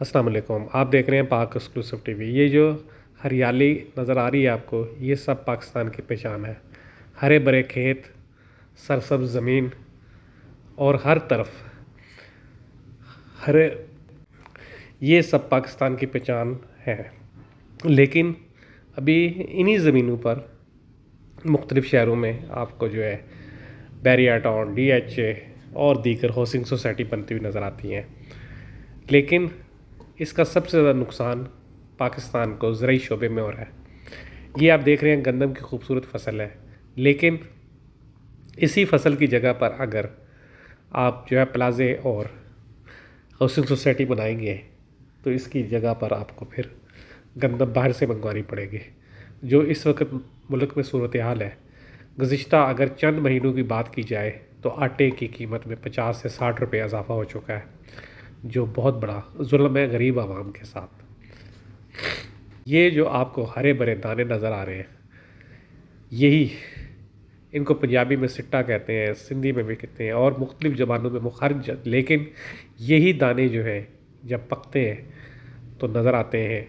अस्सलाम वालेकुम। आप देख रहे हैं पाक एक्सक्लूसिव टीवी। ये जो हरियाली नज़र आ रही है आपको, ये सब पाकिस्तान की पहचान है। हरे भरे खेत, सरसब्ज ज़मीन और हर तरफ हरे, ये सब पाकिस्तान की पहचान है। लेकिन अभी इन्हीं ज़मीनों पर मुख्तलिफ़ शहरों में आपको जो है बैरिया टाउन, DHA और दीगर हाउसिंग सोसाइटी बनती हुई नज़र आती हैं। लेकिन इसका सबसे ज़्यादा नुकसान पाकिस्तान को ज़रूरी शोबे में हो रहा है। ये आप देख रहे हैं गंदम की खूबसूरत फसल है, लेकिन इसी फसल की जगह पर अगर आप जो है प्लाजे और हाउसिंग सोसाइटी बनाएंगे तो इसकी जगह पर आपको फिर गंदम बाहर से मंगवानी पड़ेगी। जो इस वक्त मुल्क में सूरत हाल है, गुज़िश्ता अगर चंद महीनों की बात की जाए तो आटे की कीमत में 50 से 60 रुपये इजाफा हो चुका है, जो बहुत बड़ा जुल्म है गरीब आवाम के साथ। ये जो आपको हरे भरे दाने नज़र आ रहे हैं, यही इनको पंजाबी में सिट्टा कहते हैं, सिंधी में भी कहते हैं और मुख्तलिफ़ ज़बानों में मुखरज। लेकिन यही दाने जो हैं जब पकते हैं तो नज़र आते हैं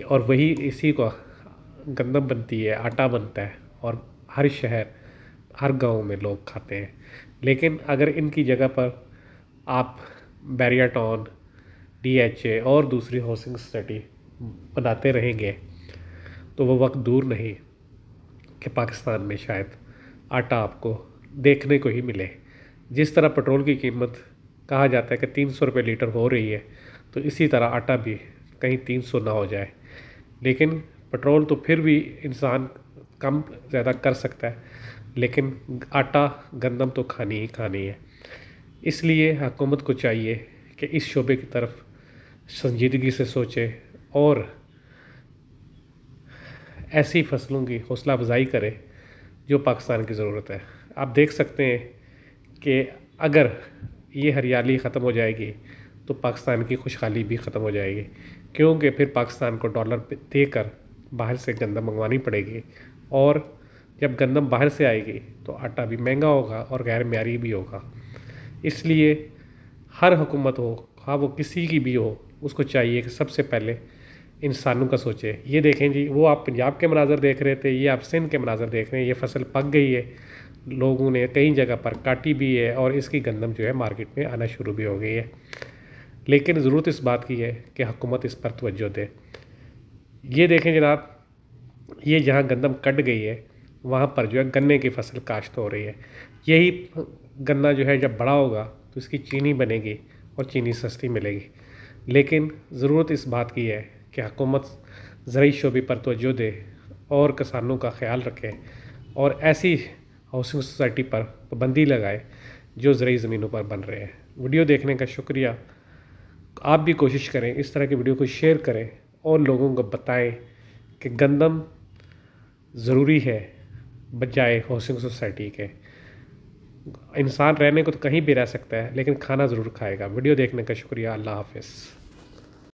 और वही इसी को गंदम बनती है, आटा बनता है और हर शहर हर गांव में लोग खाते हैं। लेकिन अगर इनकी जगह पर आप बैरिया टाउन, DHA और दूसरी हाउसिंग सोसाइटी बनाते रहेंगे तो वो वक्त दूर नहीं कि पाकिस्तान में शायद आटा आपको देखने को ही मिले। जिस तरह पेट्रोल की कीमत कहा जाता है कि 300 रुपये लीटर हो रही है, तो इसी तरह आटा भी कहीं 300 ना हो जाए। लेकिन पेट्रोल तो फिर भी इंसान कम ज़्यादा कर सकता है, लेकिन आटा गंदम तो खानी ही खानी है। इसलिए हुकूमत को चाहिए कि इस शोबे की तरफ संजीदगी से सोचे और ऐसी फसलों की हौसला अफजाई करे जो पाकिस्तान की ज़रूरत है। आप देख सकते हैं कि अगर ये हरियाली ख़त्म हो जाएगी तो पाकिस्तान की खुशहाली भी ख़त्म हो जाएगी, क्योंकि फिर पाकिस्तान को डॉलर देकर बाहर से गंदम मंगवानी पड़ेगी और जब गंदम बाहर से आएगी तो आटा भी महंगा होगा और गैर मेयारी भी होगा। इसलिए हर हुकूमत हो, हाँ वो किसी की भी हो, उसको चाहिए कि सबसे पहले इंसानों का सोचे। ये देखें जी, वो आप पंजाब के मनाज़र देख रहे थे, ये आप सिंध के मनाज़र देख रहे हैं। ये फसल पक गई है, लोगों ने कई जगह पर काटी भी है और इसकी गंदम जो है मार्केट में आना शुरू भी हो गई है। लेकिन ज़रूरत इस बात की है कि हुकूमत इस पर तवज्जो दे। ये देखें जनाब, ये जहाँ गंदम कट गई है वहाँ पर जो है गन्ने की फसल काश्त हो रही है। यही गन्ना जो है जब बड़ा होगा तो इसकी चीनी बनेगी और चीनी सस्ती मिलेगी। लेकिन ज़रूरत इस बात की है कि हुकूमत ज़रूरी शोबे पर तवज्जो दे और किसानों का ख्याल रखे और ऐसी हाउसिंग सोसाइटी पर पाबंदी लगाए जो ज़रूरी ज़मीनों पर बन रहे हैं। वीडियो देखने का शुक्रिया। आप भी कोशिश करें, इस तरह की वीडियो को शेयर करें और लोगों को बताएं कि गंदम ज़रूरी है बजाय हाउसिंग सोसाइटी के। इंसान रहने को तो कहीं भी रह सकता है, लेकिन खाना ज़रूर खाएगा। वीडियो देखने का शुक्रिया। अल्लाह हाफ़िज़।